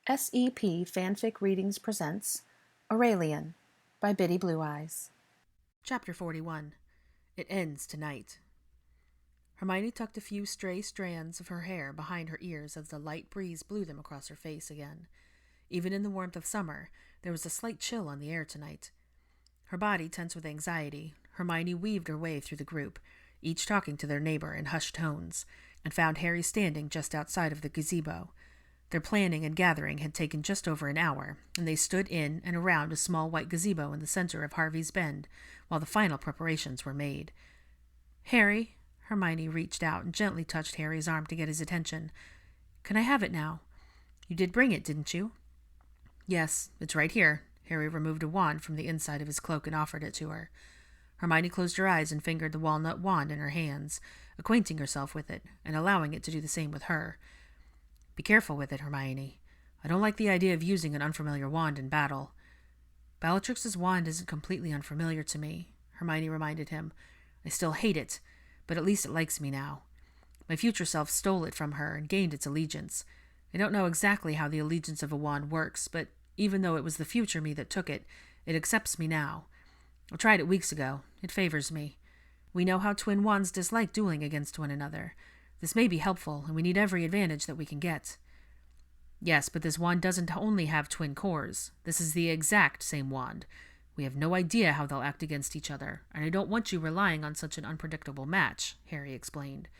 SEP Fanfic Readings presents Aurelian by BittyBlueEyes. Chapter 41. It Ends Tonight. Hermione tucked a few stray strands of her hair behind her ears as the light breeze blew them across her face again. Even in the warmth of summer, there was a slight chill on the air tonight. Her body tense with anxiety, Hermione weaved her way through the group, each talking to their neighbor in hushed tones, and found Harry standing just outside of the gazebo. Their planning and gathering had taken just over an hour, and they stood in and around a small white gazebo in the center of Harvey's Bend, while the final preparations were made. "Harry," Hermione reached out and gently touched Harry's arm to get his attention. "Can I have it now? You did bring it, didn't you?" "Yes, it's right here." Harry removed a wand from the inside of his cloak and offered it to her. Hermione closed her eyes and fingered the walnut wand in her hands, acquainting herself with it, and allowing it to do the same with her. "Be careful with it, Hermione. I don't like the idea of using an unfamiliar wand in battle." "Bellatrix's wand isn't completely unfamiliar to me," Hermione reminded him. "I still hate it, but at least it likes me now. My future self stole it from her and gained its allegiance. I don't know exactly how the allegiance of a wand works, but even though it was the future me that took it, it accepts me now. I tried it weeks ago. It favors me. We know how twin wands dislike dueling against one another. This may be helpful, and we need every advantage that we can get." "Yes, but this wand doesn't only have twin cores. This is the exact same wand. We have no idea how they'll act against each other, and I don't want you relying on such an unpredictable match," Harry explained.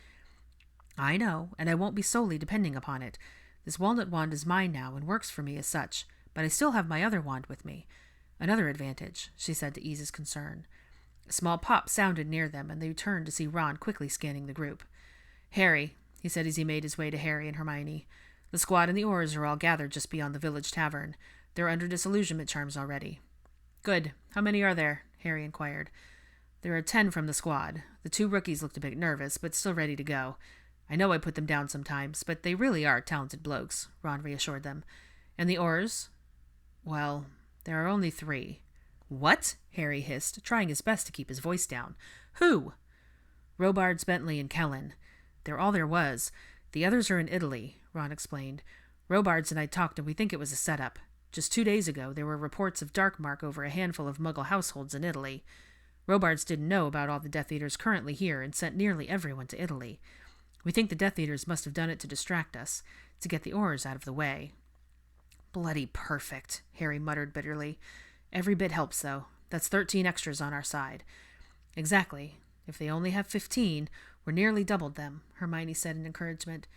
"I know, and I won't be solely depending upon it. This walnut wand is mine now and works for me as such, but I still have my other wand with me. Another advantage," she said to ease his concern. A small pop sounded near them, and they turned to see Ron quickly scanning the group. "Harry," he said as he made his way to Harry and Hermione, "the squad and the Aurors are all gathered just beyond the village tavern. They're under disillusionment charms already." "Good. How many are there?" Harry inquired. "There are 10 from the squad. The 2 rookies looked a bit nervous, but still ready to go. I know I put them down sometimes, but they really are talented blokes," Ron reassured them. "And the Aurors?" "Well, there are only 3. "What?" Harry hissed, trying his best to keep his voice down. "Who?" "Robards, Bentley, and Kellen. They're all there was. The others are in Italy," Ron explained. "Robards and I talked, and we think it was a setup. Just 2 days ago, there were reports of dark mark over a handful of Muggle households in Italy. Robards didn't know about all the Death Eaters currently here and sent nearly everyone to Italy. We think the Death Eaters must have done it to distract us, to get the Aurors out of the way." "Bloody perfect," Harry muttered bitterly. "Every bit helps, though. That's 13 extras on our side." "Exactly. If they only have 15, we're nearly doubled them," Hermione said in encouragement.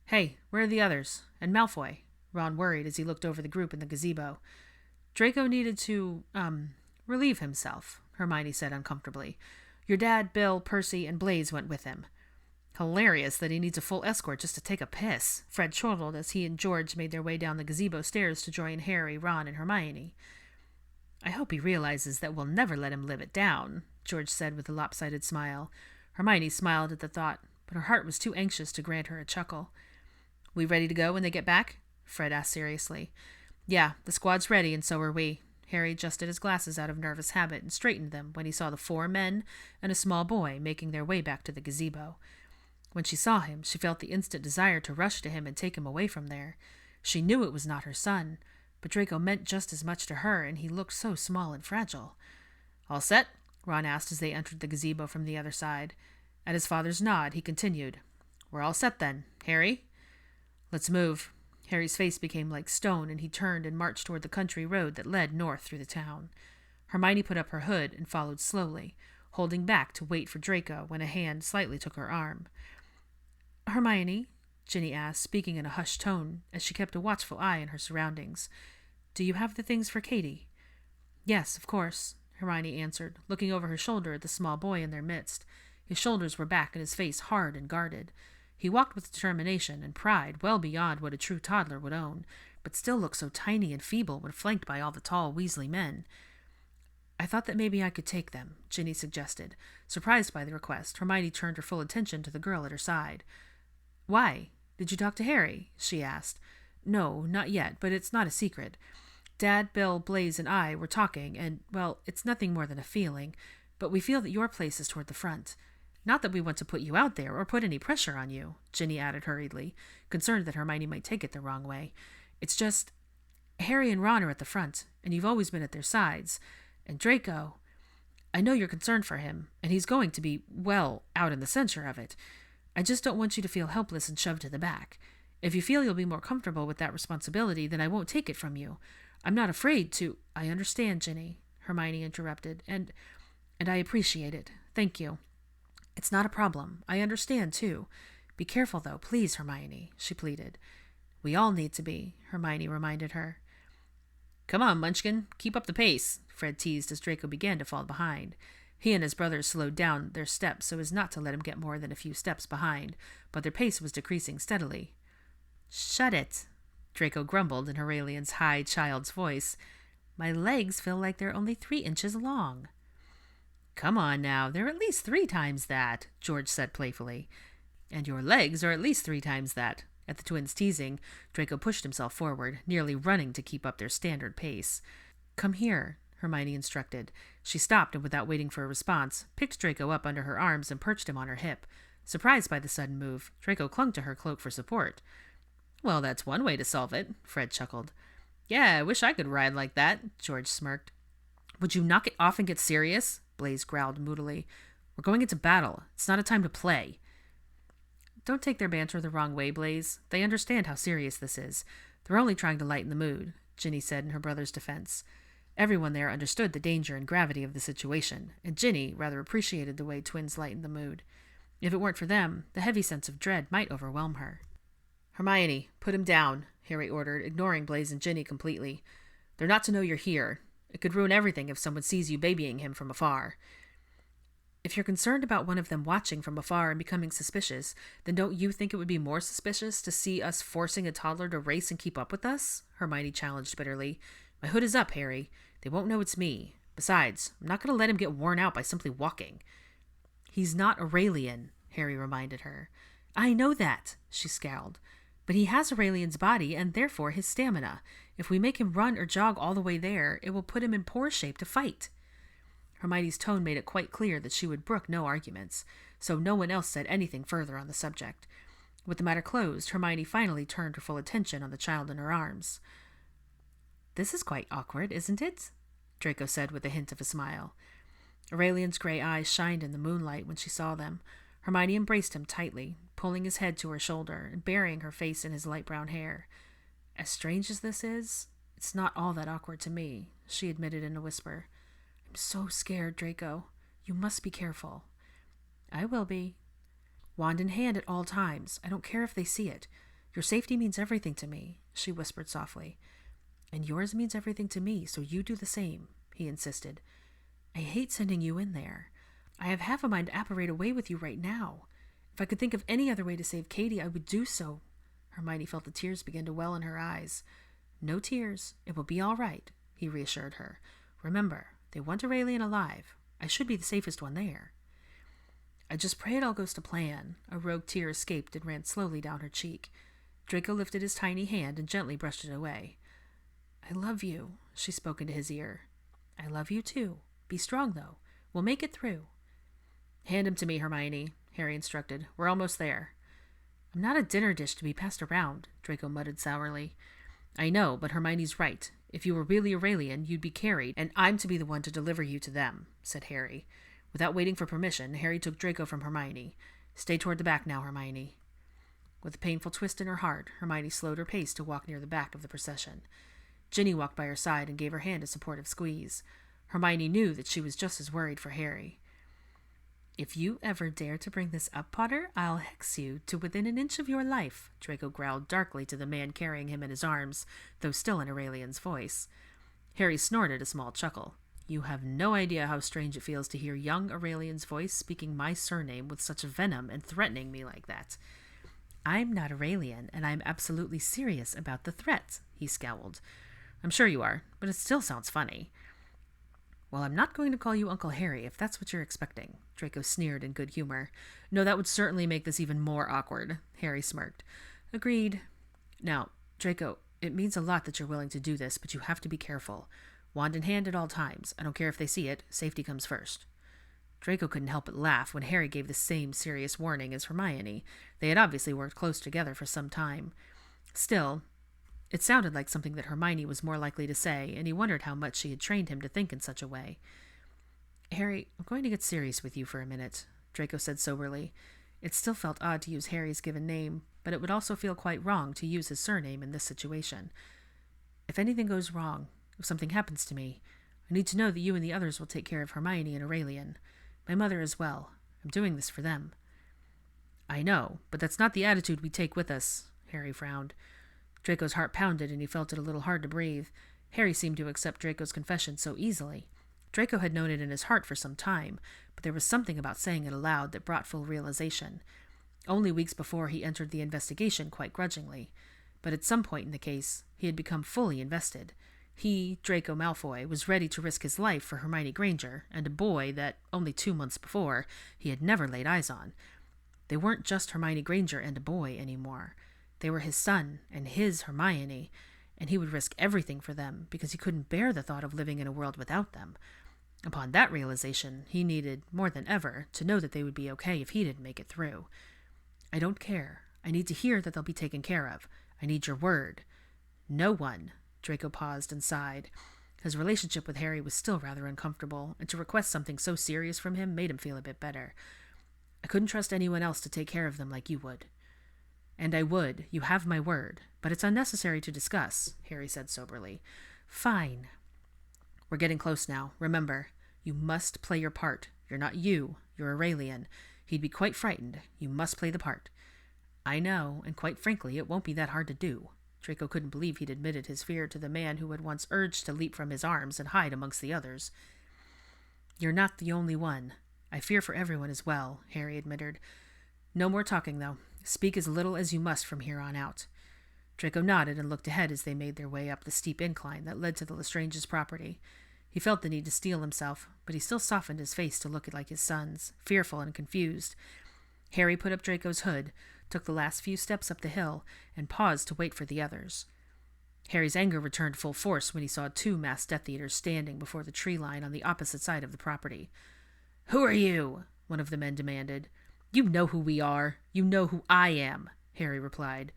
"Hey, where are the others? And Malfoy?" Ron worried as he looked over the group in the gazebo. "Draco needed to, relieve himself," Hermione said uncomfortably. "Your dad, Bill, Percy, and Blaze went with him." "Hilarious that he needs a full escort just to take a piss," Fred chortled as he and George made their way down the gazebo stairs to join Harry, Ron, and Hermione. "I hope he realizes that we'll never let him live it down," George said with a lopsided smile. Hermione smiled at the thought, but her heart was too anxious to grant her a chuckle. "We ready to go when they get back?" Fred asked seriously. "Yeah, the squad's ready, and so are we." Harry adjusted his glasses out of nervous habit and straightened them when he saw the 4 men and a small boy making their way back to the gazebo. When she saw him, she felt the instant desire to rush to him and take him away from there. She knew it was not her son, but Draco meant just as much to her, and he looked so small and fragile. "All set?" Ron asked as they entered the gazebo from the other side. At his father's nod, he continued, "We're all set then. Harry?" "Let's move." Harry's face became like stone, and he turned and marched toward the country road that led north through the town. Hermione put up her hood and followed slowly, holding back to wait for Draco when a hand slightly took her arm. "Hermione?" Ginny asked, speaking in a hushed tone, as she kept a watchful eye on her surroundings. "Do you have the things for Katie?" "Yes, of course," Hermione answered, looking over her shoulder at the small boy in their midst. His shoulders were back and his face hard and guarded. He walked with determination and pride well beyond what a true toddler would own, but still looked so tiny and feeble when flanked by all the tall Weasley men. "I thought that maybe I could take them," Ginny suggested. Surprised by the request, Hermione turned her full attention to the girl at her side. "Why? Did you talk to Harry?" she asked. "No, not yet, but it's not a secret. Dad, Bill, Blaze, and I were talking, and, well, it's nothing more than a feeling, but we feel that your place is toward the front. Not that we want to put you out there or put any pressure on you," Ginny added hurriedly, concerned that Hermione might take it the wrong way. It's just, Harry and Ron are at the front, and you've always been at their sides. And Draco, I know you're concerned for him, and he's going to be, well, out in the center of it. I just don't want you to feel helpless and shoved to the back. If you feel you'll be more comfortable with that responsibility, then I won't take it from you. I'm not afraid to—" "I understand, Ginny," Hermione interrupted, and I appreciate it. Thank you. It's not a problem. I understand, too. Be careful, though, please, Hermione," she pleaded. "We all need to be," Hermione reminded her. "Come on, Munchkin, keep up the pace," Fred teased as Draco began to fall behind. He and his brothers slowed down their steps so as not to let him get more than a few steps behind, but their pace was decreasing steadily. "Shut it," Draco grumbled in Aurelian's high child's voice. "My legs feel like they're only 3 inches long." "Come on now, they're at least 3 times that," George said playfully. "And your legs are at least 3 times that." At the twins' teasing, Draco pushed himself forward, nearly running to keep up their standard pace. "Come here," Hermione instructed. She stopped and, without waiting for a response, picked Draco up under her arms and perched him on her hip. Surprised by the sudden move, Draco clung to her cloak for support. "Well, that's one way to solve it," Fred chuckled. "Yeah, I wish I could ride like that," George smirked. "Would you knock it off and get serious?" Blaise growled moodily. "We're going into battle. It's not a time to play." "Don't take their banter the wrong way, Blaise. They understand how serious this is. They're only trying to lighten the mood," Ginny said in her brother's defense. Everyone there understood the danger and gravity of the situation, and Ginny rather appreciated the way twins lightened the mood. If it weren't for them, the heavy sense of dread might overwhelm her. "Hermione, put him down," Harry ordered, ignoring Blaise and Ginny completely. "They're not to know you're here. It could ruin everything if someone sees you babying him from afar." "If you're concerned about one of them watching from afar and becoming suspicious, then don't you think it would be more suspicious to see us forcing a toddler to race and keep up with us?" Hermione challenged bitterly. "My hood is up, Harry. They won't know it's me. Besides, I'm not going to let him get worn out by simply walking." "He's not Aurelian," Harry reminded her. "I know that," she scowled. "But he has Aurelian's body and therefore his stamina. If we make him run or jog all the way there, it will put him in poor shape to fight." Hermione's tone made it quite clear that she would brook no arguments, so no one else said anything further on the subject. With the matter closed, Hermione finally turned her full attention on the child in her arms. "This is quite awkward, isn't it?" Draco said with a hint of a smile. Aurelian's gray eyes shined in the moonlight when she saw them. Hermione embraced him tightly, pulling his head to her shoulder and burying her face in his light brown hair. "As strange as this is, it's not all that awkward to me," she admitted in a whisper. "I'm so scared, Draco. You must be careful." "I will be. Wand in hand at all times. I don't care if they see it. Your safety means everything to me," she whispered softly. "And yours means everything to me, so you do the same," he insisted. "I hate sending you in there. I have half a mind to apparate away with you right now. If I could think of any other way to save Katie, I would do so." Hermione felt the tears begin to well in her eyes. "No tears. It will be all right," he reassured her. "Remember, they want Aurelian alive. I should be the safest one there." "I just pray it all goes to plan." A rogue tear escaped and ran slowly down her cheek. Draco lifted his tiny hand and gently brushed it away. "I love you," she spoke into his ear. "I love you too. Be strong, though. We'll make it through." "Hand him to me, Hermione," Harry instructed. "We're almost there." "I'm not a dinner dish to be passed around," Draco muttered sourly. "I know, but Hermione's right. If you were really Aurelian, you'd be carried, and I'm to be the one to deliver you to them," said Harry. Without waiting for permission, Harry took Draco from Hermione. "Stay toward the back now, Hermione." With a painful twist in her heart, Hermione slowed her pace to walk near the back of the procession. Ginny walked by her side and gave her hand a supportive squeeze. Hermione knew that she was just as worried for Harry. "If you ever dare to bring this up, Potter, I'll hex you to within an inch of your life," Draco growled darkly to the man carrying him in his arms, though still in Aurelian's voice. Harry snorted a small chuckle. "You have no idea how strange it feels to hear young Aurelian's voice speaking my surname with such venom and threatening me like that." "I'm not Aurelian, and I'm absolutely serious about the threat," he scowled. "I'm sure you are, but it still sounds funny." "Well, I'm not going to call you Uncle Harry if that's what you're expecting," Draco sneered in good humor. "No, that would certainly make this even more awkward," Harry smirked. "Agreed. Now, Draco, it means a lot that you're willing to do this, but you have to be careful. Wand in hand at all times. I don't care if they see it. Safety comes first." Draco couldn't help but laugh when Harry gave the same serious warning as Hermione. They had obviously worked close together for some time. Still, It sounded like something that Hermione was more likely to say, and he wondered how much she had trained him to think in such a way. "Harry, I'm going to get serious with you for a minute," Draco said soberly. It still felt odd to use Harry's given name, but it would also feel quite wrong to use his surname in this situation. "If anything goes wrong, if something happens to me, I need to know that you and the others will take care of Hermione and Aurelian. My mother as well. I'm doing this for them." "I know, but that's not the attitude we take with us," Harry frowned. Draco's heart pounded, and he felt it a little hard to breathe. Harry seemed to accept Draco's confession so easily. Draco had known it in his heart for some time, but there was something about saying it aloud that brought full realization. Only weeks before he entered the investigation quite grudgingly, but at some point in the case, he had become fully invested. He, Draco Malfoy, was ready to risk his life for Hermione Granger and a boy that, only 2 months before, he had never laid eyes on. They weren't just Hermione Granger and a boy anymore. They were his son and his Hermione, and he would risk everything for them because he couldn't bear the thought of living in a world without them. Upon that realization, he needed, more than ever, to know that they would be okay if he didn't make it through. "I don't care. I need to hear that they'll be taken care of. I need your word." "No one." Draco paused and sighed. His relationship with Harry was still rather uncomfortable, and to request something so serious from him made him feel a bit better. "I couldn't trust anyone else to take care of them like you would." "And I would. You have my word. But it's unnecessary to discuss," Harry said soberly. "Fine. We're getting close now. Remember, you must play your part. You're not you. You're Aurelian. He'd be quite frightened. You must play the part." "I know, and quite frankly, it won't be that hard to do." Draco couldn't believe he'd admitted his fear to the man who had once urged to leap from his arms and hide amongst the others. "You're not the only one. I fear for everyone as well," Harry admitted. "No more talking, though. Speak as little as you must from here on out." Draco nodded and looked ahead as they made their way up the steep incline that led to the Lestrange's property. He felt the need to steel himself, but he still softened his face to look like his son's, fearful and confused. Harry put up Draco's hood, took the last few steps up the hill, and paused to wait for the others. Harry's anger returned full force when he saw 2 masked Death Eaters standing before the tree line on the opposite side of the property. "Who are you?" one of the men demanded. "You know who we are. You know who I am," Harry replied.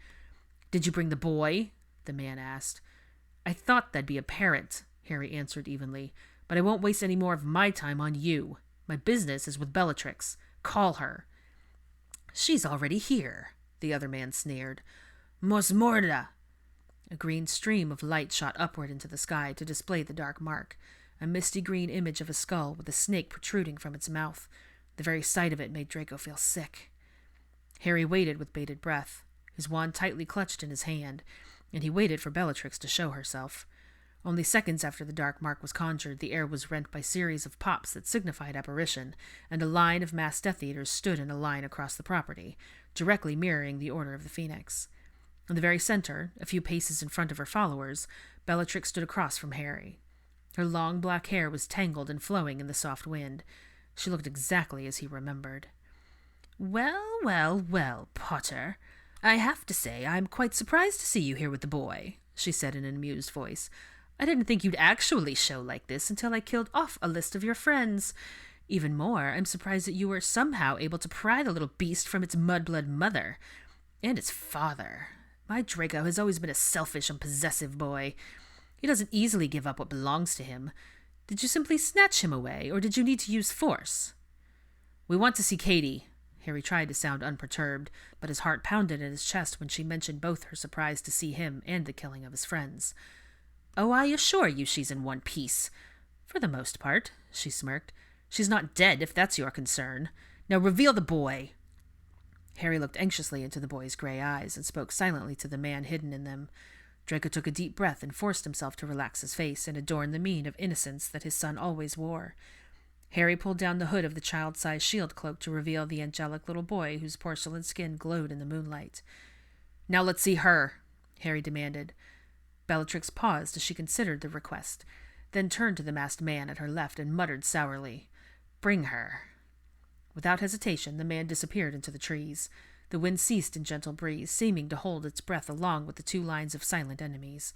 "Did you bring the boy?" the man asked. "I thought that'd be apparent," Harry answered evenly, "but I won't waste any more of my time on you. My business is with Bellatrix. Call her." "She's already here," the other man sneered. "Mos morda." A green stream of light shot upward into the sky to display the dark mark, a misty green image of a skull with a snake protruding from its mouth. The very sight of it made Draco feel sick. Harry waited with bated breath, his wand tightly clutched in his hand, and he waited for Bellatrix to show herself. Only seconds after the dark mark was conjured, the air was rent by series of pops that signified apparition, and a line of masked Death Eaters stood in a line across the property, directly mirroring the Order of the Phoenix. In the very center, a few paces in front of her followers, Bellatrix stood across from Harry. Her long black hair was tangled and flowing in the soft wind. She looked exactly as he remembered. "Well, well, well, Potter. I have to say I'm quite surprised to see you here with the boy," she said in an amused voice. "I didn't think you'd actually show like this until I killed off a list of your friends. Even more, I'm surprised that you were somehow able to pry the little beast from its mudblood mother. And its father. My Draco has always been a selfish and possessive boy. He doesn't easily give up what belongs to him. Did you simply snatch him away, or did you need to use force?" "We want to see Katie." Harry tried to sound unperturbed, but his heart pounded in his chest when she mentioned both her surprise to see him and the killing of his friends. "Oh, I assure you she's in one piece." "For the most part," she smirked. "She's not dead, if that's your concern. Now reveal the boy." Harry looked anxiously into the boy's gray eyes and spoke silently to the man hidden in them. Draco took a deep breath and forced himself to relax his face and adorn the mien of innocence that his son always wore. Harry pulled down the hood of the child-sized shield cloak to reveal the angelic little boy whose porcelain skin glowed in the moonlight. "Now let's see her," Harry demanded. Bellatrix paused as she considered the request, then turned to the masked man at her left and muttered sourly, "Bring her." Without hesitation, the man disappeared into the trees. The wind ceased in gentle breeze, seeming to hold its breath along with the 2 lines of silent enemies.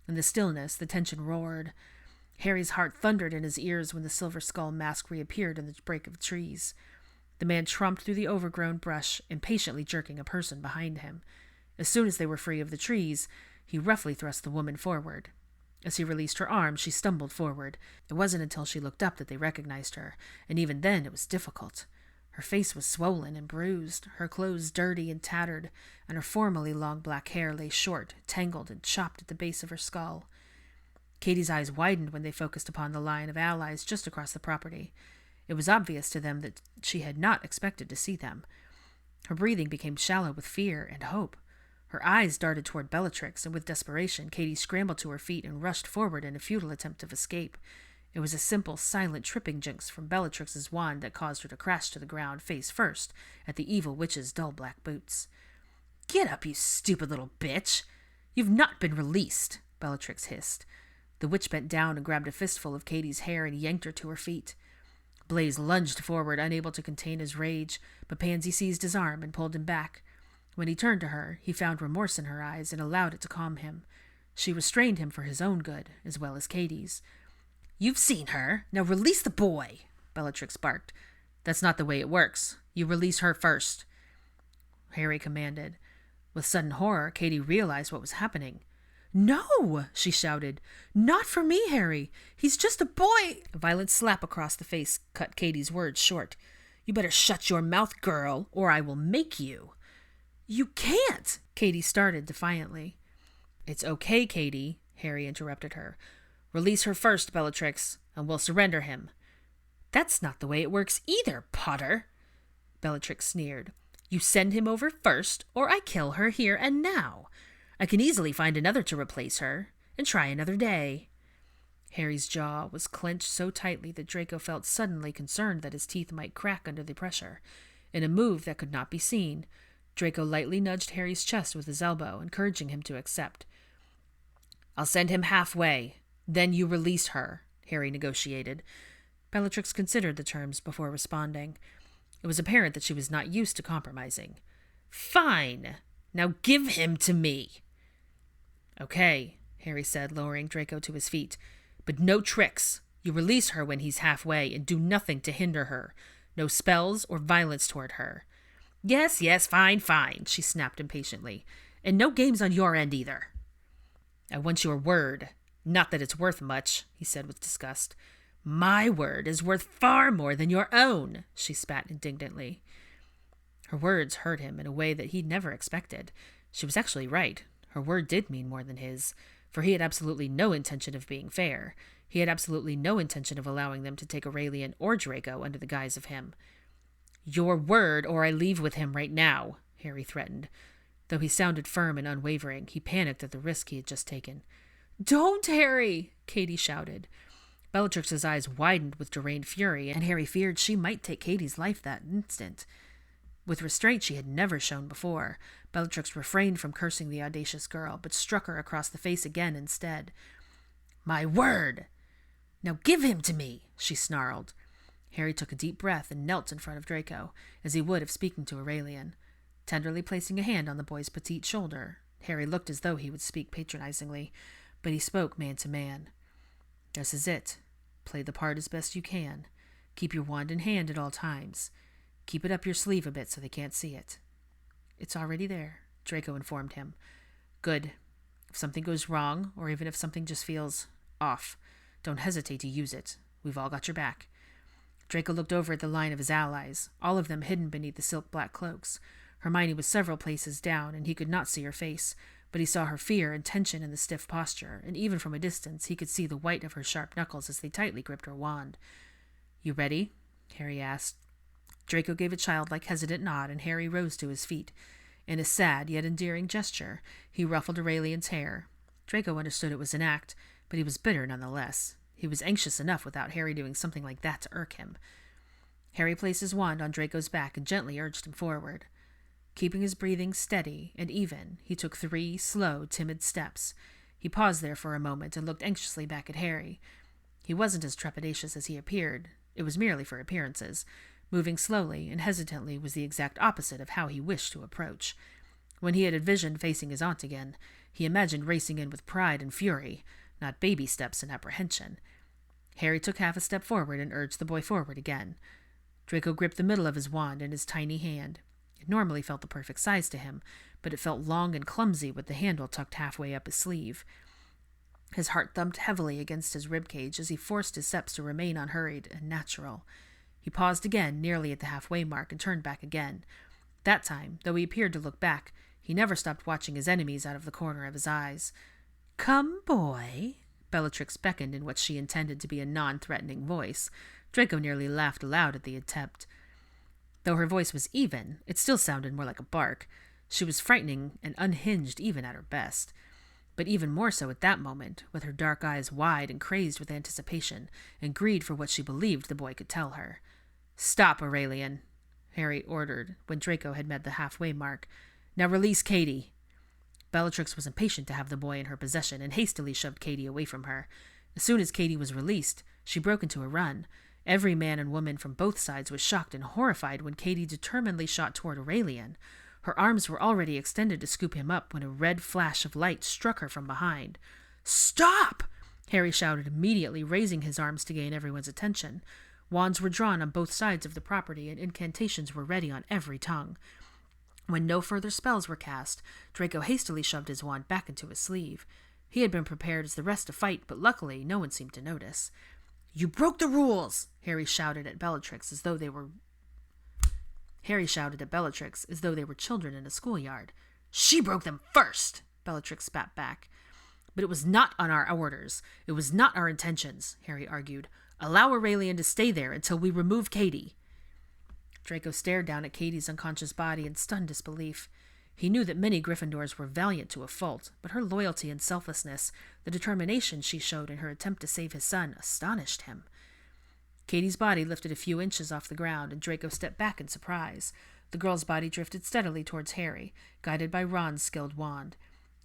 In the stillness, the tension roared. Harry's heart thundered in his ears when the silver skull mask reappeared in the break of trees. The man tromped through the overgrown brush, impatiently jerking a person behind him. As soon as they were free of the trees, He roughly thrust the woman forward. As he released her arm, she stumbled forward. It wasn't until she looked up that they recognized her, and even then it was difficult. Her face was swollen and bruised, her clothes dirty and tattered, and her formerly long black hair lay short, tangled, and chopped at the base of her skull. Katie's eyes widened when they focused upon the line of allies just across the property. It was obvious to them that she had not expected to see them. Her breathing became shallow with fear and hope. Her eyes darted toward Bellatrix, and with desperation, Katie scrambled to her feet and rushed forward in a futile attempt of escape. It was a simple, silent tripping jinx from Bellatrix's wand that caused her to crash to the ground face first at the evil witch's dull black boots. "Get up, you stupid little bitch! You've not been released," Bellatrix hissed. The witch bent down and grabbed a fistful of Katie's hair and yanked her to her feet. Blaze lunged forward, unable to contain his rage, but Pansy seized his arm and pulled him back. When he turned to her, he found remorse in her eyes and allowed it to calm him. She restrained him for his own good, as well as Katie's. "You've seen her. Now release the boy," Bellatrix barked. "That's not the way it works. You release her first," Harry commanded. With sudden horror, Katie realized what was happening. "No!" she shouted. "Not for me, Harry. He's just a boy." A violent slap across the face cut Katie's words short. "You better shut your mouth, girl, or I will make you." "You can't!" Katie started defiantly. "It's okay, Katie," Harry interrupted her. "Release her first, Bellatrix, and we'll surrender him." "That's not the way it works either, Potter," Bellatrix sneered. "You send him over first, or I kill her here and now. I can easily find another to replace her, and try another day." Harry's jaw was clenched so tightly that Draco felt suddenly concerned that his teeth might crack under the pressure. In a move that could not be seen, Draco lightly nudged Harry's chest with his elbow, encouraging him to accept. "I'll send him halfway. Then you release her," Harry negotiated. Bellatrix considered the terms before responding. It was apparent that she was not used to compromising. "Fine. Now give him to me." "Okay," Harry said, lowering Draco to his feet. "But no tricks. You release her when he's halfway and do nothing to hinder her. No spells or violence toward her." Yes, fine, she snapped impatiently. "And no games on your end either." "I want your word. Not that it's worth much," he said with disgust. "My word is worth far more than your own," she spat indignantly. Her words hurt him in a way that he'd never expected. She was actually right. Her word did mean more than his, for he had absolutely no intention of being fair. He had absolutely no intention of allowing them to take Aurelian or Draco under the guise of him. "Your word, or I leave with him right now," Harry threatened. Though he sounded firm and unwavering, he panicked at the risk he had just taken. "Don't, Harry!" Katie shouted. Bellatrix's eyes widened with deranged fury, and Harry feared she might take Katie's life that instant. With restraint she had never shown before, Bellatrix refrained from cursing the audacious girl, but struck her across the face again instead. "My word! Now give him to me," she snarled. Harry took a deep breath and knelt in front of Draco, as he would if speaking to Aurelian. Tenderly placing a hand on the boy's petite shoulder, Harry looked as though he would speak patronizingly, but he spoke man to man. "This is it. Play the part as best you can. Keep your wand in hand at all times. Keep it up your sleeve a bit so they can't see it." "It's already there," Draco informed him. "Good. If something goes wrong, or even if something just feels off, don't hesitate to use it. We've all got your back." Draco looked over at the line of his allies, all of them hidden beneath the silk-black cloaks. Hermione was several places down, and he could not see her face, but he saw her fear and tension in the stiff posture, and even from a distance he could see the white of her sharp knuckles as they tightly gripped her wand. "You ready?" Harry asked. Draco gave a childlike hesitant nod, and Harry rose to his feet. In a sad yet endearing gesture, he ruffled Aurelian's hair. Draco understood it was an act, but he was bitter nonetheless. He was anxious enough without Harry doing something like that to irk him. Harry placed his wand on Draco's back and gently urged him forward. Keeping his breathing steady and even, he took 3 slow, timid steps. He paused there for a moment and looked anxiously back at Harry. He wasn't as trepidatious as he appeared. It was merely for appearances. Moving slowly and hesitantly was the exact opposite of how he wished to approach. When he had envisioned facing his aunt again, he imagined racing in with pride and fury, not baby steps and apprehension. Harry took half a step forward and urged the boy forward again. Draco gripped the middle of his wand in his tiny hand. normally felt the perfect size to him, but it felt long and clumsy with the handle tucked halfway up his sleeve. His heart thumped heavily against his ribcage as he forced his steps to remain unhurried and natural. He paused again, nearly at the halfway mark, and turned back again. That time, though he appeared to look back, he never stopped watching his enemies out of the corner of his eyes. "Come, boy," Bellatrix beckoned in what she intended to be a non-threatening voice. Draco nearly laughed aloud at the attempt. Though her voice was even, it still sounded more like a bark. She was frightening and unhinged even at her best. But even more so at that moment, with her dark eyes wide and crazed with anticipation and greed for what she believed the boy could tell her. "Stop, Aurelian," Harry ordered when Draco had met the halfway mark. "Now release Katie." Bellatrix was impatient to have the boy in her possession and hastily shoved Katie away from her. As soon as Katie was released, she broke into a run. Every man and woman from both sides was shocked and horrified when Katie determinedly shot toward Aurelian. Her arms were already extended to scoop him up when a red flash of light struck her from behind. "Stop!" Harry shouted immediately, raising his arms to gain everyone's attention. Wands were drawn on both sides of the property, and incantations were ready on every tongue. When no further spells were cast, Draco hastily shoved his wand back into his sleeve. He had been prepared as the rest to fight, but luckily no one seemed to notice. "You broke the rules!" Harry shouted at Bellatrix as though they were children in a schoolyard. "She broke them first!" Bellatrix spat back. "But it was not on our orders. It was not our intentions," Harry argued. "Allow Aurelian to stay there until we remove Katie." Draco stared down at Katie's unconscious body in stunned disbelief. He knew that many Gryffindors were valiant to a fault, but her loyalty and selflessness, the determination she showed in her attempt to save his son, astonished him. Katie's body lifted a few inches off the ground, and Draco stepped back in surprise. The girl's body drifted steadily towards Harry, guided by Ron's skilled wand.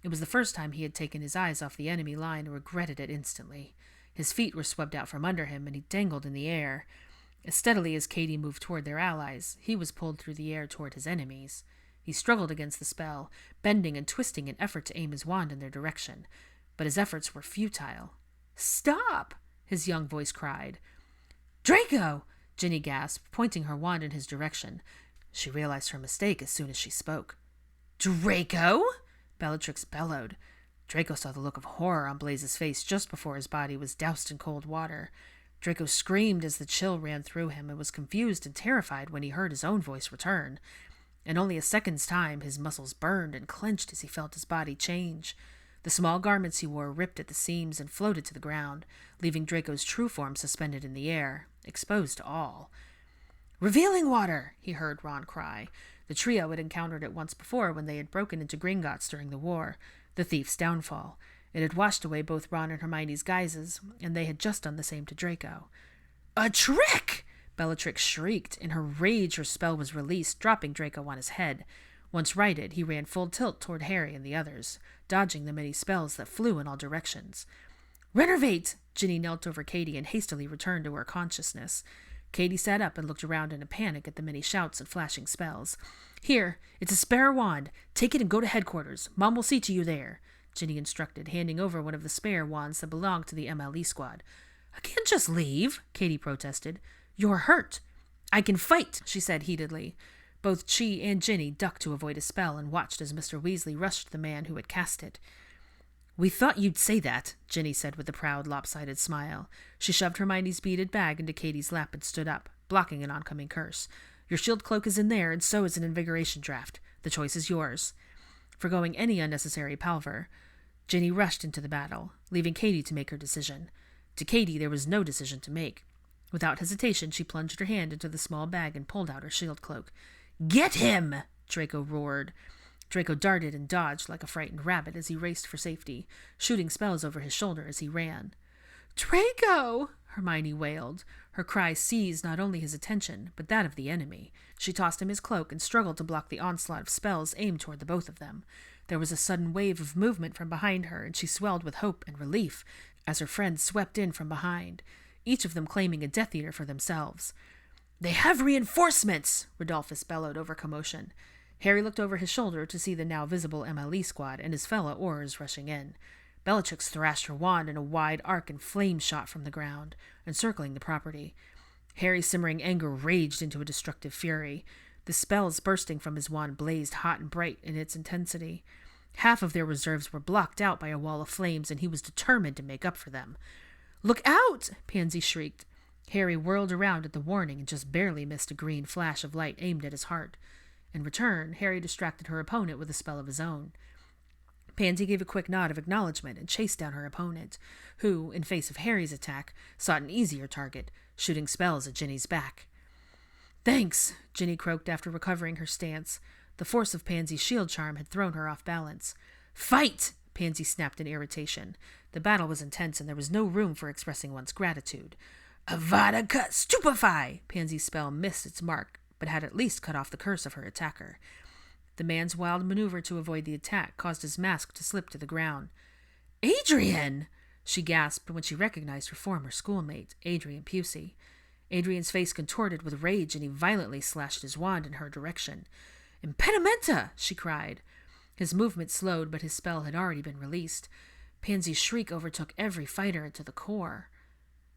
It was the first time he had taken his eyes off the enemy line and regretted it instantly. His feet were swept out from under him, and he dangled in the air. As steadily as Katie moved toward their allies, he was pulled through the air toward his enemies. He struggled against the spell, bending and twisting in effort to aim his wand in their direction. But his efforts were futile. "Stop!" his young voice cried. "Draco!" Ginny gasped, pointing her wand in his direction. She realized her mistake as soon as she spoke. "Draco!" Bellatrix bellowed. Draco saw the look of horror on Blaze's face just before his body was doused in cold water. Draco screamed as the chill ran through him and was confused and terrified when he heard his own voice return. In only a second's time, his muscles burned and clenched as he felt his body change. The small garments he wore ripped at the seams and floated to the ground, leaving Draco's true form suspended in the air, exposed to all. "Revealing water!" he heard Ron cry. The trio had encountered it once before when they had broken into Gringotts during the war, the thief's downfall. It had washed away both Ron and Hermione's guises, and they had just done the same to Draco. "A trick!" Bellatrix shrieked. In her rage, her spell was released, dropping Draco on his head. Once righted, he ran full tilt toward Harry and the others, dodging the many spells that flew in all directions. "Renervate!" Ginny knelt over Katie and hastily returned to her consciousness. Katie sat up and looked around in a panic at the many shouts and flashing spells. "Here, it's a spare wand. Take it and go to headquarters. Mom will see to you there," Ginny instructed, handing over one of the spare wands that belonged to the MLE squad. "I can't just leave," Katie protested. "You're hurt." "I can fight," she said heatedly. Both she and Ginny ducked to avoid a spell and watched as Mr. Weasley rushed the man who had cast it. "We thought you'd say that," Ginny said with a proud, lopsided smile. She shoved Hermione's beaded bag into Katie's lap and stood up, blocking an oncoming curse. "Your shield cloak is in there, and so is an invigoration draft. The choice is yours." Forgoing any unnecessary palaver, Ginny rushed into the battle, leaving Katie to make her decision. To Katie, there was no decision to make. Without hesitation, she plunged her hand into the small bag and pulled out her shield cloak. "Get him!" Draco roared. Draco darted and dodged like a frightened rabbit as he raced for safety, shooting spells over his shoulder as he ran. "Draco!" Hermione wailed. Her cry seized not only his attention, but that of the enemy. She tossed him his cloak and struggled to block the onslaught of spells aimed toward the both of them. There was a sudden wave of movement from behind her, and she swelled with hope and relief as her friends swept in from behind, each of them claiming a Death Eater for themselves. "They have reinforcements!" Rodolphus bellowed over commotion. Harry looked over his shoulder to see the now visible MLE squad and his fellow Aurors rushing in. Bellatrix thrashed her wand in a wide arc and flames shot from the ground, encircling the property. Harry's simmering anger raged into a destructive fury. The spells bursting from his wand blazed hot and bright in its intensity. Half of their reserves were blocked out by a wall of flames, and he was determined to make up for them. "Look out!" Pansy shrieked. Harry whirled around at the warning and just barely missed a green flash of light aimed at his heart. In return, Harry distracted her opponent with a spell of his own. Pansy gave a quick nod of acknowledgement and chased down her opponent, who, in face of Harry's attack, sought an easier target, shooting spells at Ginny's back. "Thanks," Ginny croaked after recovering her stance. The force of Pansy's shield charm had thrown her off balance. "Fight!" Pansy snapped in irritation. The battle was intense, and there was no room for expressing one's gratitude. "Avada cut stupefy!" Pansy's spell missed its mark, but had at least cut off the curse of her attacker. The man's wild maneuver to avoid the attack caused his mask to slip to the ground. "Adrian!" she gasped when she recognized her former schoolmate, Adrian Pusey. Adrian's face contorted with rage, and he violently slashed his wand in her direction. "Impedimenta!" she cried. His movement slowed, but his spell had already been released. Pansy's shriek overtook every fighter to the core.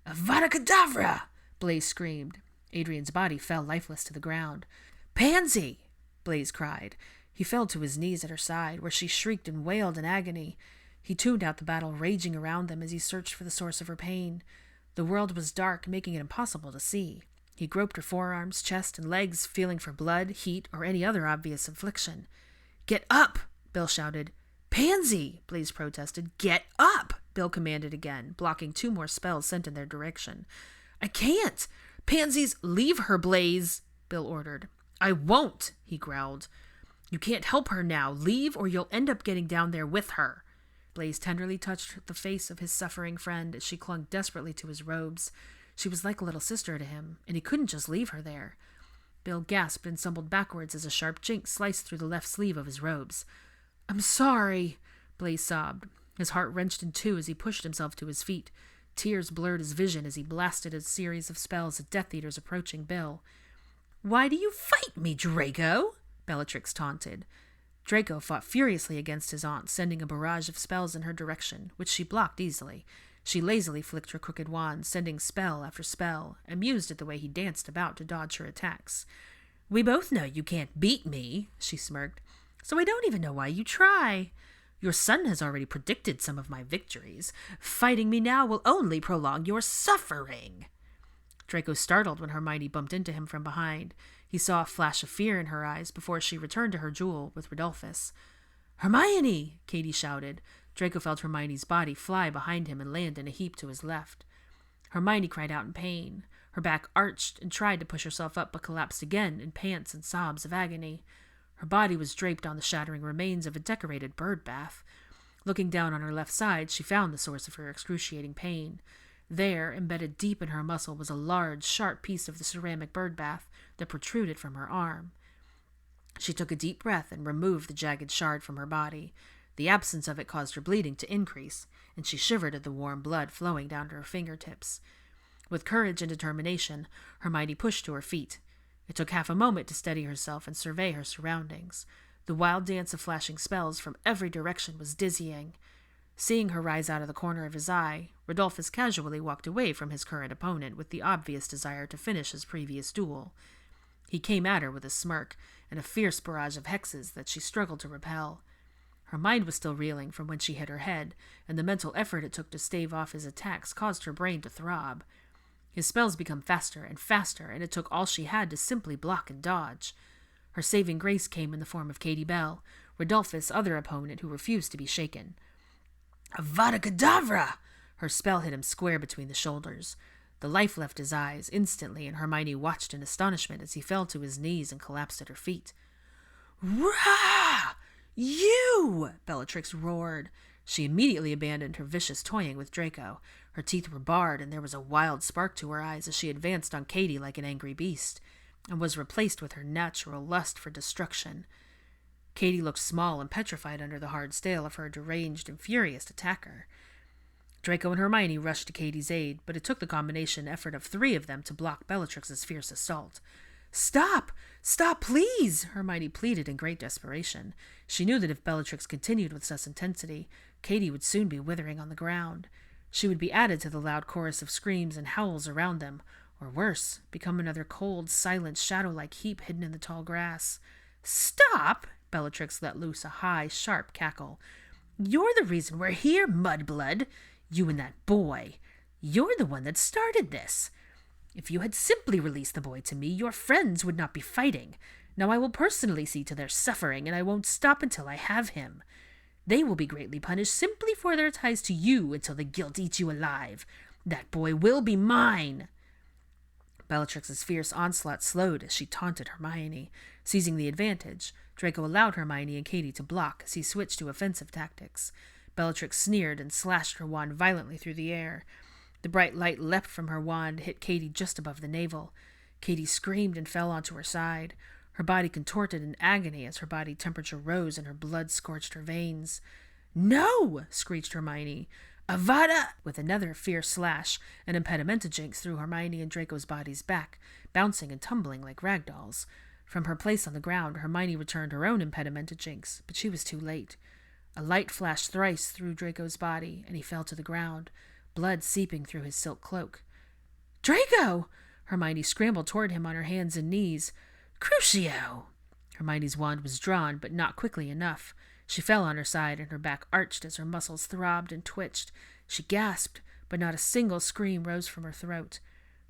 "Avada Kedavra!" Blaze screamed. Adrian's body fell lifeless to the ground. "Pansy!" Blaze cried. He fell to his knees at her side, where she shrieked and wailed in agony. He tuned out the battle raging around them as he searched for the source of her pain. The world was dark, making it impossible to see. He groped her forearms, chest, and legs, feeling for blood, heat, or any other obvious infliction. "Get up!" Bill shouted. "Pansy!" Blaze protested. "Get up!" Bill commanded again, blocking 2 more spells sent in their direction. "I can't! Pansy's—" "Leave her, Blaze!" Bill ordered. "I won't!" he growled. "You can't help her now. Leave, or you'll end up getting down there with her." Blaze tenderly touched the face of his suffering friend as she clung desperately to his robes. She was like a little sister to him, and he couldn't just leave her there. Bill gasped and stumbled backwards as a sharp chink sliced through the left sleeve of his robes. "I'm sorry," Blaze sobbed. His heart wrenched in two as he pushed himself to his feet. Tears blurred his vision as he blasted a series of spells at Death Eaters approaching Bill. "Why do you fight me, Draco?" Bellatrix taunted. Draco fought furiously against his aunt, sending a barrage of spells in her direction, which she blocked easily. She lazily flicked her crooked wand, sending spell after spell, amused at the way he danced about to dodge her attacks. "We both know you can't beat me," she smirked, "so I don't even know why you try. Your son has already predicted some of my victories. Fighting me now will only prolong your suffering." Draco startled when Hermione bumped into him from behind. He saw a flash of fear in her eyes before she returned to her duel with Rodolphus. "Hermione!" Katie shouted. Draco felt Hermione's body fly behind him and land in a heap to his left. Hermione cried out in pain. Her back arched and tried to push herself up but collapsed again in pants and sobs of agony. Her body was draped on the shattering remains of a decorated bird bath. Looking down on her left side, she found the source of her excruciating pain. There, embedded deep in her muscle, was a large, sharp piece of the ceramic bird bath that protruded from her arm. She took a deep breath and removed the jagged shard from her body. The absence of it caused her bleeding to increase, and she shivered at the warm blood flowing down to her fingertips. With courage and determination, Hermione pushed to her feet. It took half a moment to steady herself and survey her surroundings. The wild dance of flashing spells from every direction was dizzying. Seeing her rise out of the corner of his eye, Rodolphus casually walked away from his current opponent with the obvious desire to finish his previous duel. He came at her with a smirk and a fierce barrage of hexes that she struggled to repel. Her mind was still reeling from when she hit her head, and the mental effort it took to stave off his attacks caused her brain to throb. His spells became faster and faster, and it took all she had to simply block and dodge. Her saving grace came in the form of Katie Bell, Rodolphus' other opponent who refused to be shaken. "Avada Kedavra!" Her spell hit him square between the shoulders. The life left his eyes instantly, and Hermione watched in astonishment as he fell to his knees and collapsed at her feet. "Rah! You!" Bellatrix roared. She immediately abandoned her vicious toying with Draco. Her teeth were bared, and there was a wild spark to her eyes as she advanced on Katie like an angry beast, and was replaced with her natural lust for destruction. Katie looked small and petrified under the hard stale of her deranged and furious attacker. Draco and Hermione rushed to Katie's aid, but it took the combination effort of 3 of them to block Bellatrix's fierce assault. "Stop! Stop, please!" Hermione pleaded in great desperation. She knew that if Bellatrix continued with such intensity, Katie would soon be withering on the ground. She would be added to the loud chorus of screams and howls around them, Or worse, become another cold, silent, shadow-like heap hidden in the tall grass. "Stop!" Bellatrix let loose a high, sharp cackle. "You're the reason we're here, mudblood. You and that boy. You're the one that started this. If you had simply released the boy to me, your friends would not be fighting. Now I will personally see to their suffering, and I won't stop until I have him. They will be greatly punished simply for their ties to you until the guilt eats you alive. That boy will be mine." Bellatrix's fierce onslaught slowed as she taunted Hermione. Seizing the advantage, Draco allowed Hermione and Katie to block as he switched to offensive tactics. Bellatrix sneered and slashed her wand violently through the air. The bright light leapt from her wand, hit Katie just above the navel. Katie screamed and fell onto her side. Her body contorted in agony as her body temperature rose and her blood scorched her veins. "No!" screeched Hermione. "Avada!" With another fierce slash, an impedimenta jinx threw Hermione and Draco's bodies back, bouncing and tumbling like rag dolls. From her place on the ground, Hermione returned her own impedimenta jinx, but she was too late. A light flashed thrice through Draco's body, and he fell to the ground, blood seeping through his silk cloak. "Draco!" Hermione scrambled toward him on her hands and knees. "Crucio!" Hermione's wand was drawn, but not quickly enough. She fell on her side, and her back arched as her muscles throbbed and twitched. She gasped, but not a single scream rose from her throat.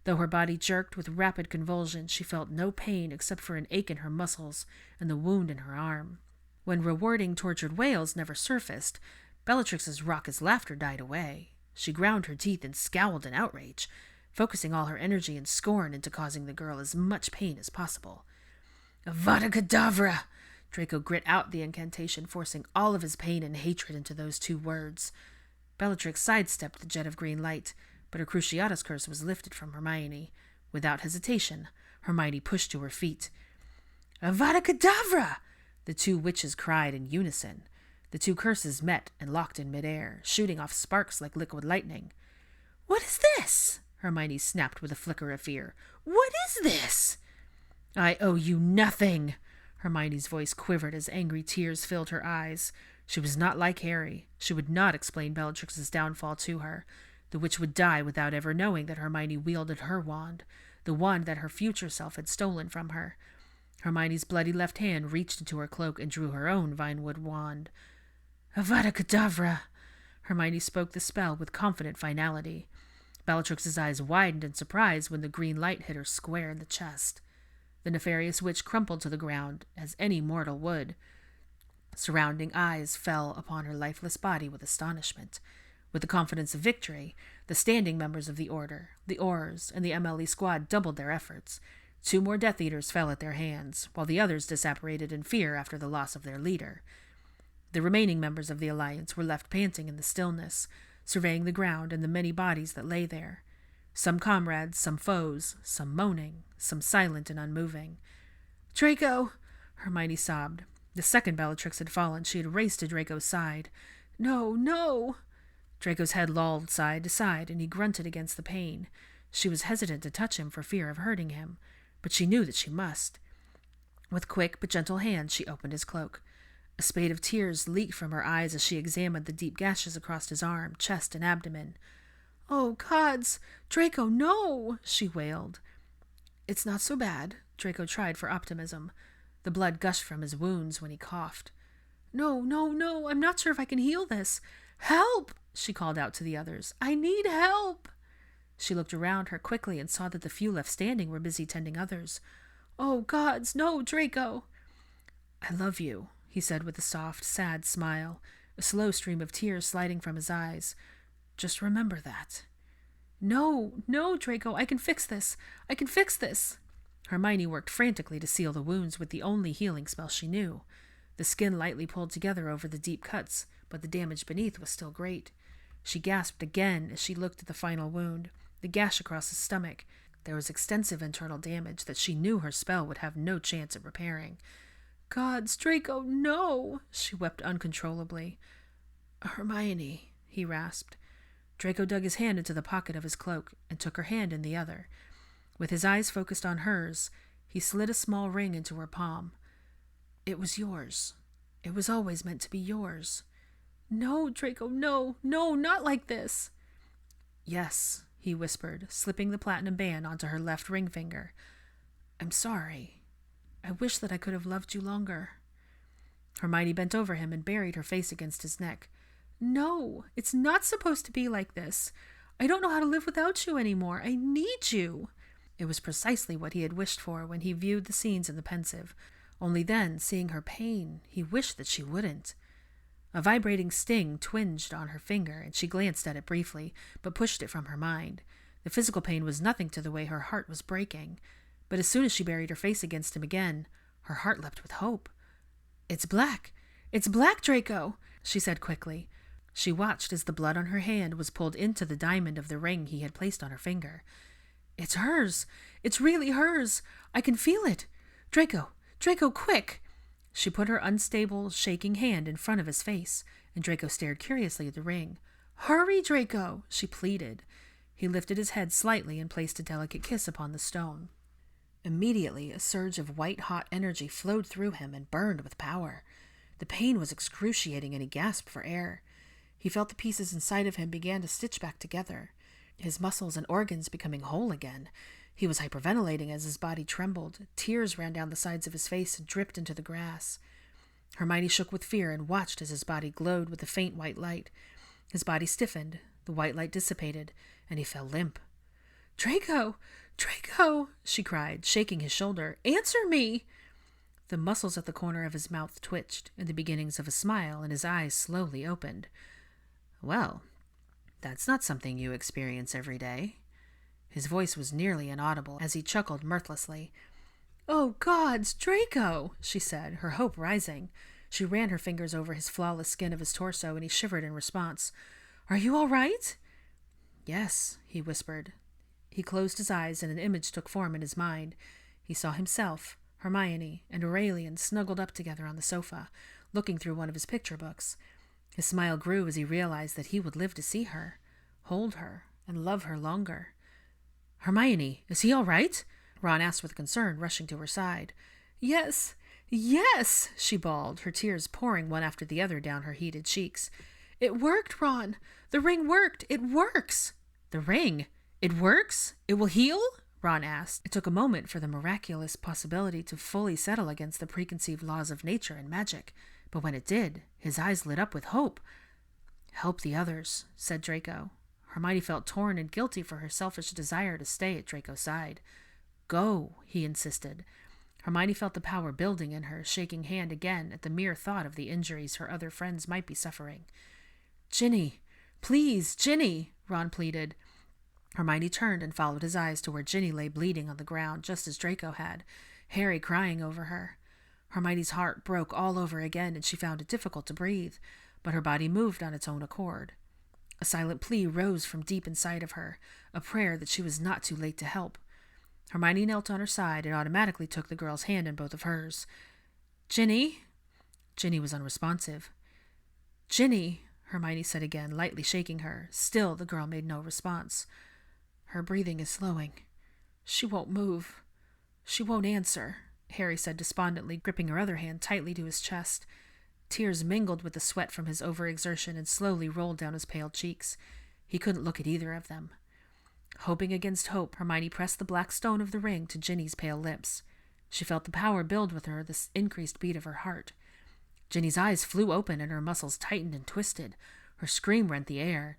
Though her body jerked with rapid convulsions, she felt no pain except for an ache in her muscles and the wound in her arm. When rewarding tortured wails never surfaced, Bellatrix's raucous laughter died away. She ground her teeth and scowled in outrage, focusing all her energy and scorn into causing the girl as much pain as possible. "Avada Kedavra!" Draco grit out the incantation, forcing all of his pain and hatred into those two words. Bellatrix sidestepped the jet of green light, but her Cruciatus curse was lifted from Hermione. Without hesitation, Hermione pushed to her feet. "Avada Kedavra!" the two witches cried in unison. The two curses met and locked in midair, shooting off sparks like liquid lightning. "What is this?" Hermione snapped with a flicker of fear. "What is this?" "I owe you nothing." Hermione's voice quivered as angry tears filled her eyes. She was not like Harry. She would not explain Bellatrix's downfall to her. The witch would die without ever knowing that Hermione wielded her wand, the wand that her future self had stolen from her. Hermione's bloody left hand reached into her cloak and drew her own vinewood wand. "Avada Kedavra!" Hermione spoke the spell with confident finality. Bellatrix's eyes widened in surprise when the green light hit her square in the chest. The nefarious witch crumpled to the ground, as any mortal would. Surrounding eyes fell upon her lifeless body with astonishment. With the confidence of victory, the standing members of the Order, the Aurors, and the MLE squad doubled their efforts. 2 more Death Eaters fell at their hands, while the others disapparated in fear after the loss of their leader. The remaining members of the Alliance were left panting in the stillness, surveying the ground and the many bodies that lay there. Some comrades, some foes, some moaning, some silent and unmoving. "Draco!" Hermione sobbed. The second Bellatrix had fallen. She had raced to Draco's side. "No, no!" Draco's head lolled side to side, and he grunted against the pain. She was hesitant to touch him for fear of hurting him, but she knew that she must. With quick but gentle hands, she opened his cloak. A spate of tears leaked from her eyes as she examined the deep gashes across his arm, chest, and abdomen. "Oh, gods! Draco, no!" she wailed. "It's not so bad," Draco tried for optimism. The blood gushed from his wounds when he coughed. "No, no, no, I'm not sure if I can heal this. Help!" she called out to the others. "I need help!" She looked around her quickly and saw that the few left standing were busy tending others. "Oh, gods, no, Draco!" "I love you," he said with a soft, sad smile, a slow stream of tears sliding from his eyes. "Just remember that." "No, no, Draco, I can fix this. I can fix this." Hermione worked frantically to seal the wounds with the only healing spell she knew. The skin lightly pulled together over the deep cuts, but the damage beneath was still great. She gasped again as she looked at the final wound, the gash across his stomach. There was extensive internal damage that she knew her spell would have no chance at repairing. "Gods, Draco, no!" she wept uncontrollably. "Hermione," he rasped. Draco dug his hand into the pocket of his cloak and took her hand in the other. With his eyes focused on hers, he slid a small ring into her palm. "It was yours. It was always meant to be yours." "No, Draco, no, no, not like this." "Yes, he whispered, slipping the platinum band onto her left ring finger. I'm sorry. I wish that I could have loved you longer. Hermione bent over him and buried her face against his neck. No, it's not supposed to be like this. I don't know how to live without you anymore. I need you. It was precisely what he had wished for when he viewed the scenes in the Pensive. Only then, seeing her pain, he wished that she wouldn't. A vibrating sting twinged on her finger, and she glanced at it briefly, but pushed it from her mind. The physical pain was nothing to the way her heart was breaking. But as soon as she buried her face against him again, her heart leapt with hope. It's black! It's black, Draco! She said quickly. She watched as the blood on her hand was pulled into the diamond of the ring he had placed on her finger. It's hers! It's really hers! I can feel it! Draco! Draco, quick! She put her unstable, shaking hand in front of his face, and Draco stared curiously at the ring. Hurry, Draco! She pleaded. He lifted his head slightly and placed a delicate kiss upon the stone. Immediately, a surge of white-hot energy flowed through him and burned with power. The pain was excruciating, and he gasped for air. He felt the pieces inside of him began to stitch back together, his muscles and organs becoming whole again. He was hyperventilating as his body trembled. Tears ran down the sides of his face and dripped into the grass. Hermione shook with fear and watched as his body glowed with a faint white light. His body stiffened, the white light dissipated, and he fell limp. Draco! Draco! She cried, shaking his shoulder. Answer me! The muscles at the corner of his mouth twitched, and the beginnings of a smile, and his eyes slowly opened. Well, that's not something you experience every day. His voice was nearly inaudible as he chuckled mirthlessly. Oh, gods, Draco, she said, her hope rising. She ran her fingers over his flawless skin of his torso, and he shivered in response. Are you all right? Yes, he whispered. He closed his eyes, and an image took form in his mind. He saw himself, Hermione, and Aurelian snuggled up together on the sofa, looking through one of his picture books. His smile grew as he realized that he would live to see her, hold her, and love her longer. Hermione, is he all right? Ron asked with concern, rushing to her side. Yes, yes, she bawled, her tears pouring one after the other down her heated cheeks. It worked, Ron. The ring worked. It works. The ring? It works? It will heal? Ron asked. It took a moment for the miraculous possibility to fully settle against the preconceived laws of nature and magic. But when it did, his eyes lit up with hope. Help the others, said Draco. Hermione felt torn and guilty for her selfish desire to stay at Draco's side. Go, he insisted. Hermione felt the power building in her, shaking hand again at the mere thought of the injuries her other friends might be suffering. Ginny, please, Ginny, Ron pleaded. Hermione turned and followed his eyes to where Ginny lay bleeding on the ground, just as Draco had, Harry crying over her. Hermione's heart broke all over again, and she found it difficult to breathe, but her body moved on its own accord. A silent plea rose from deep inside of her, a prayer that she was not too late to help. Hermione knelt on her side and automatically took the girl's hand in both of hers. Ginny? Ginny was unresponsive. Ginny, Hermione said again, lightly shaking her. Still, the girl made no response. Her breathing is slowing. She won't move. She won't answer, Harry said despondently, gripping her other hand tightly to his chest. Tears mingled with the sweat from his overexertion and slowly rolled down his pale cheeks. He couldn't look at either of them. Hoping against hope, Hermione pressed the black stone of the ring to Ginny's pale lips. She felt the power build with her, the increased beat of her heart. Ginny's eyes flew open and her muscles tightened and twisted. Her scream rent the air.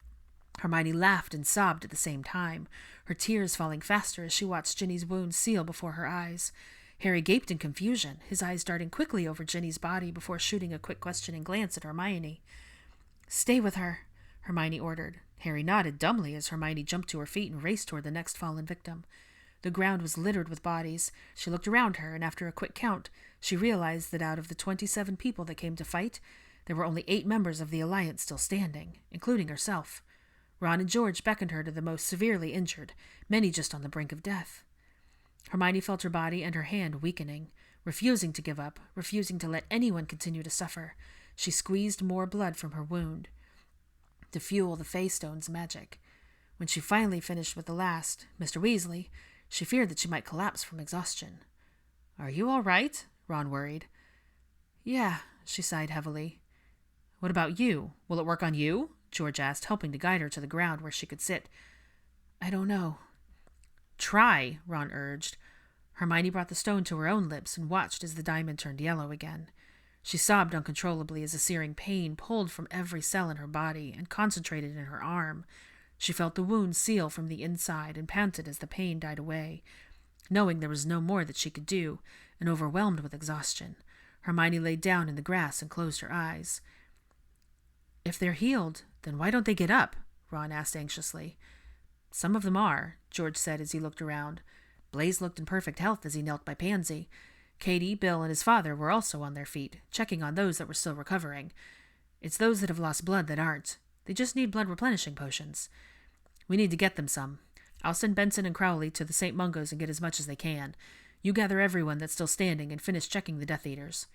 Hermione laughed and sobbed at the same time, her tears falling faster as she watched Ginny's wound seal before her eyes. Harry gaped in confusion, his eyes darting quickly over Ginny's body before shooting a quick questioning glance at Hermione. Stay with her, Hermione ordered. Harry nodded dumbly as Hermione jumped to her feet and raced toward the next fallen victim. The ground was littered with bodies. She looked around her, and after a quick count, she realized that out of the 27 people that came to fight, there were only 8 members of the Alliance still standing, including herself. Ron and George beckoned her to the most severely injured, many just on the brink of death. Hermione felt her body and her hand weakening, refusing to give up, refusing to let anyone continue to suffer. She squeezed more blood from her wound to fuel the Fey Stone's magic. When she finally finished with the last, Mr. Weasley, she feared that she might collapse from exhaustion. Are you all right? Ron worried. Yeah, she sighed heavily. What about you? Will it work on you? George asked, helping to guide her to the ground where she could sit. I don't know. Try, Ron urged. Hermione brought the stone to her own lips and watched as the diamond turned yellow again. She sobbed uncontrollably as a searing pain pulled from every cell in her body and concentrated in her arm. She felt the wound seal from the inside and panted as the pain died away. Knowing there was no more that she could do, and overwhelmed with exhaustion, Hermione lay down in the grass and closed her eyes. If they're healed, then why don't they get up? Ron asked anxiously. Some of them are, George said as he looked around. Blaise looked in perfect health as he knelt by Pansy. Katie, Bill, and his father were also on their feet, checking on those that were still recovering. It's those that have lost blood that aren't. They just need blood replenishing potions. We need to get them some. I'll send Benson and Crowley to the St. Mungo's and get as much as they can. You gather everyone that's still standing and finish checking the Death Eaters.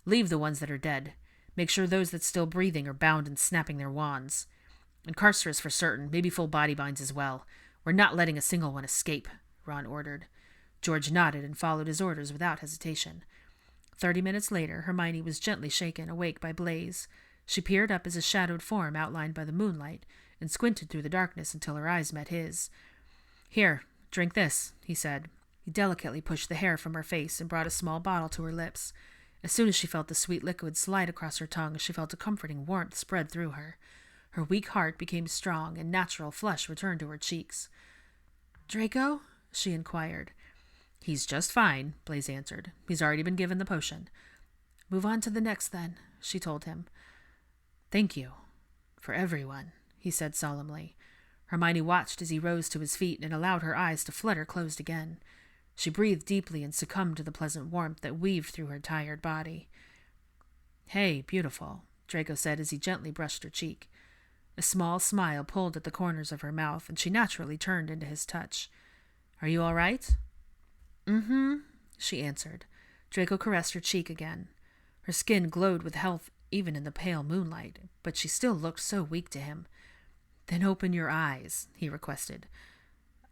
Leave the ones that are dead. Make sure those that's still breathing are bound and snapping their wands. Incarcerous for certain, maybe full body binds as well. We're not letting a single one escape, Ron ordered. George nodded and followed his orders without hesitation. 30 minutes later, Hermione was gently shaken awake by Blaise. She peered up as a shadowed form outlined by the moonlight and squinted through the darkness until her eyes met his. Here, drink this, he said. He delicately pushed the hair from her face and brought a small bottle to her lips. As soon as she felt the sweet liquid slide across her tongue, she felt a comforting warmth spread through her. Her weak heart became strong, and natural flush returned to her cheeks. Draco? She inquired. He's just fine, Blaise answered. He's already been given the potion. Move on to the next, then, she told him. Thank you. For everyone, he said solemnly. Hermione watched as he rose to his feet and allowed her eyes to flutter closed again. She breathed deeply and succumbed to the pleasant warmth that weaved through her tired body. Hey, beautiful, Draco said as he gently brushed her cheek. A small smile pulled at the corners of her mouth, and she naturally turned into his touch. Are you all right? Mm-hmm, she answered. Draco caressed her cheek again. Her skin glowed with health even in the pale moonlight, but she still looked so weak to him. Then open your eyes, he requested.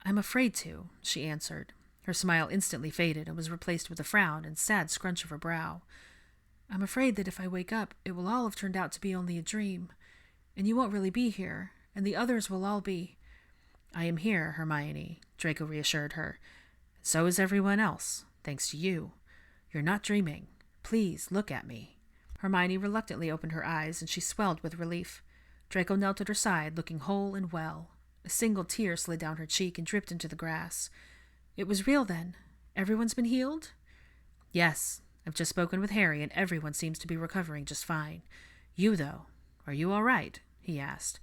I'm afraid to, she answered. Her smile instantly faded and was replaced with a frown and sad scrunch of her brow. I'm afraid that if I wake up, it will all have turned out to be only a dream, and you won't really be here, and the others will all be. I am here, Hermione, Draco reassured her. So is everyone else, thanks to you. You're not dreaming. Please, look at me. Hermione reluctantly opened her eyes, and she swelled with relief. Draco knelt at her side, looking whole and well. A single tear slid down her cheek and dripped into the grass. It was real, then? Everyone's been healed? Yes. I've just spoken with Harry, and everyone seems to be recovering just fine. You, though, are you all right? He asked.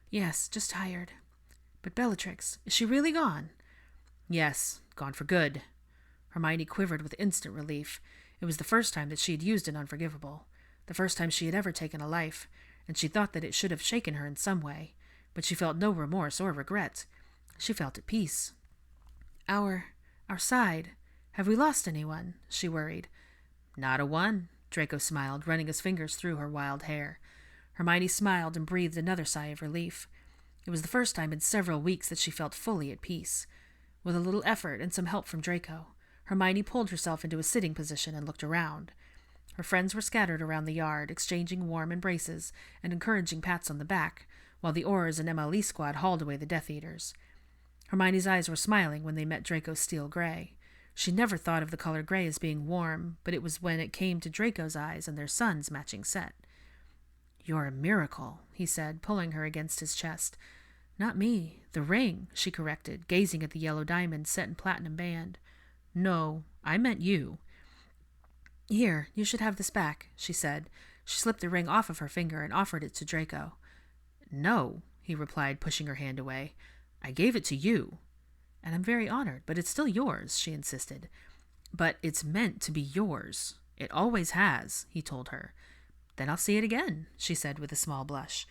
Yes, just tired. But Bellatrix, is she really gone? Yes, gone for good. Hermione quivered with instant relief. It was the first time that she had used an unforgivable, the first time she had ever taken a life, and she thought that it should have shaken her in some way, but she felt no remorse or regret. She felt at peace. Our side. Have we lost anyone? She worried. Not a one, Draco smiled, running his fingers through her wild hair. Hermione smiled and breathed another sigh of relief. It was the first time in several weeks that she felt fully at peace. With a little effort and some help from Draco, Hermione pulled herself into a sitting position and looked around. Her friends were scattered around the yard, exchanging warm embraces and encouraging pats on the back, while the Aurors and MLE squad hauled away the Death Eaters. Hermione's eyes were smiling when they met Draco's steel gray. She never thought of the color gray as being warm, but it was when it came to Draco's eyes and their son's matching set. You're a miracle, he said, pulling her against his chest. Not me. The ring, she corrected, gazing at the yellow diamond set in platinum band. No, I meant you. Here, you should have this back, she said. She slipped the ring off of her finger and offered it to Draco. No, he replied, pushing her hand away. I gave it to you. And I'm very honored, but it's still yours, she insisted. But it's meant to be yours. It always has, he told her. Then I'll see it again, she said with a small blush.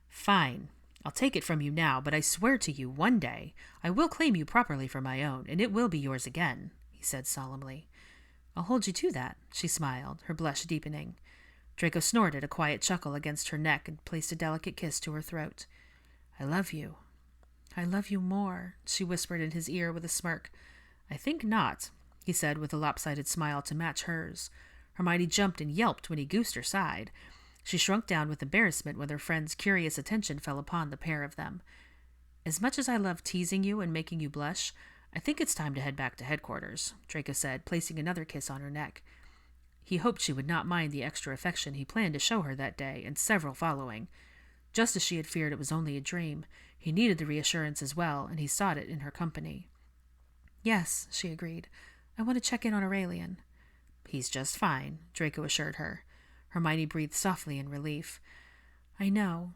Fine. I'll take it from you now, but I swear to you, one day, I will claim you properly for my own, and it will be yours again, he said solemnly. I'll hold you to that, she smiled, her blush deepening. Draco snorted a quiet chuckle against her neck and placed a delicate kiss to her throat. I love you. I love you more, she whispered in his ear with a smirk. I think not, he said with a lopsided smile to match hers. Hermione jumped and yelped when he goosed her side. She shrunk down with embarrassment when her friend's curious attention fell upon the pair of them. As much as I love teasing you and making you blush, I think it's time to head back to headquarters, Draco said, placing another kiss on her neck. He hoped she would not mind the extra affection he planned to show her that day and several following. Just as she had feared it was only a dream, he needed the reassurance as well, and he sought it in her company. Yes, she agreed. I want to check in on Aurelian. He's just fine, Draco assured her. Hermione breathed softly in relief. I know.